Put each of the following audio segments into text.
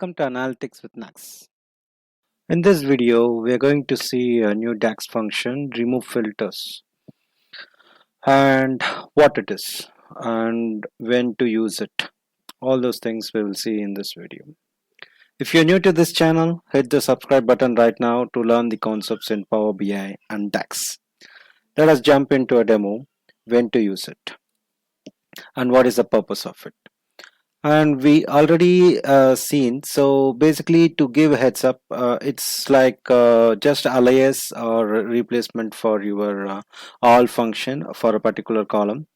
Welcome to Analytics with Nags. In this video, we are going to see a new DAX function, remove filters, and what it is, and when to use it. All those things we will see in this video. If you're new to this channel, hit the subscribe button right now to learn the concepts in Power BI and DAX. Let us jump into a demo, when to use it, and what is the purpose of it. And we already seen, so basically to give a heads up, it's like just alias or replacement for your all function for a particular column,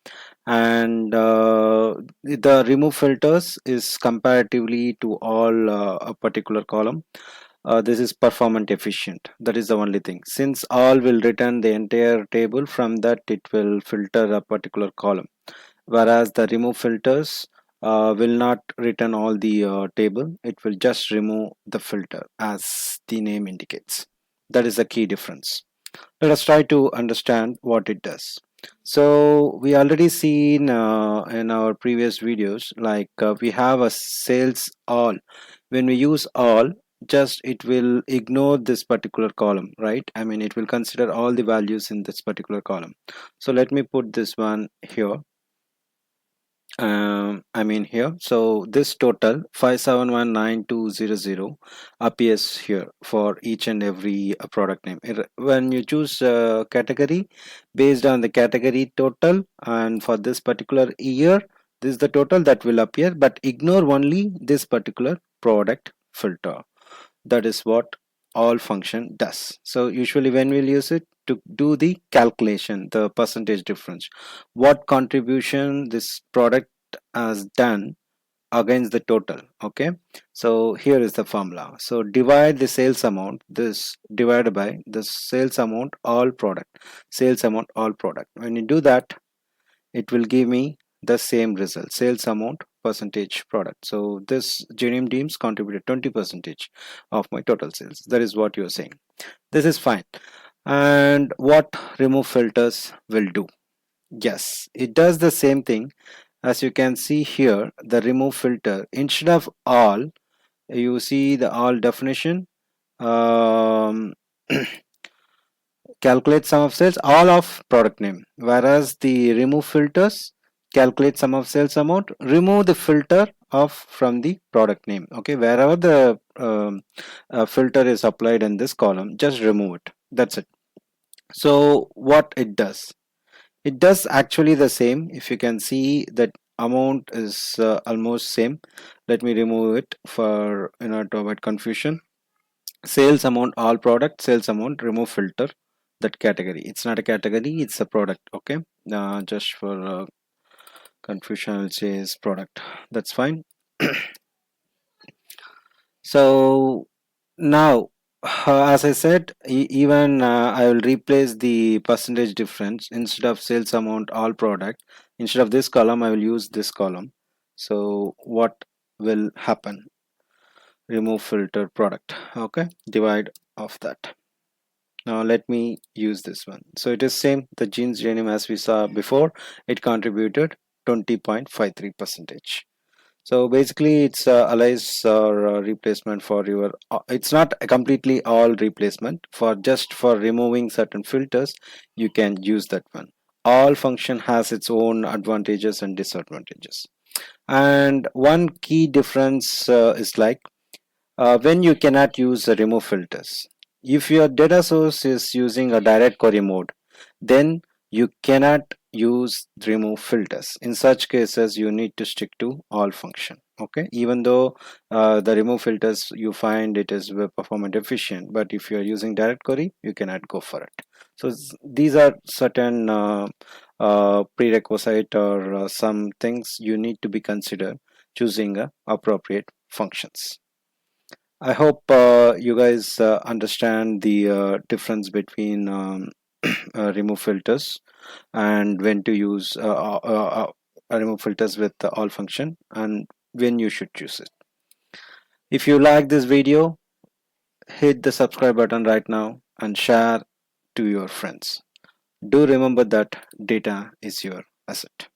and the remove filters is comparatively to all a particular column. This is performant efficient. That is the only thing. Since all will return the entire table, from that it will filter a particular column, whereas the remove filters will not return all the table. It will just remove the filter, as the name indicates. That is the key difference. Let us try to understand what it does. So we already seen in our previous videos, like we have a sales all. When we use all, just it will ignore this particular column, right? I mean, it will consider all the values in this particular column. So let me put this one here. Here, so this total 5719200 appears here for each and every product name. When you choose category, based on the category total, and for this particular year, this is the total that will appear, but ignore only this particular product filter. That is what all function does. So usually when we'll use it to do the calculation, the percentage difference, what contribution this product has done against the total. Okay, so here is the formula. So divide the sales amount, this divided by the sales amount all product, sales amount all product. When you do that, it will give me the same result, sales amount percentage product. So this Genium Deems contributed 20% of my total sales. That is what you are saying. This is fine. And what remove filters will do? Yes, it does the same thing. As you can see here, the remove filter, instead of all, you see the all definition, calculate sum of sales all of product name, whereas the remove filters calculate sum of sales amount, remove the filter of from the product name. Okay, wherever the filter is applied in this column, just remove it. That's it. So what it does, it does actually the same. If you can see that amount is almost same. Let me remove it for to avoid confusion. Sales amount all product, sales amount remove filter, that category. It's not a category, it's a product. Okay, just for confusion I'll say is product. That's fine. So now as I said, even I will replace the percentage difference. Instead of sales amount all product, instead of this column I will use this column. So what will happen? Remove filter product. Okay, divide of that. Now let me use this one. So it is same, the jeans denim as we saw before, it contributed 20.53%. So basically it's alias or replacement for your it's not a completely all replacement. For just for removing certain filters, you can use that one. All function has its own advantages and disadvantages, and one key difference is like when you cannot use the remove filters. If your data source is using a direct query mode, then you cannot use remove filters. In such cases, you need to stick to all function. Okay, even though the remove filters you find it is performant efficient, but if you are using direct query, you cannot go for it. So these are certain prerequisite or some things you need to be considered choosing appropriate functions. I hope you guys understand the difference between remove filters and when to use remove filters with the all function and when you should choose it. If you like this video, hit the subscribe button right now and share to your friends. Do remember that data is your asset.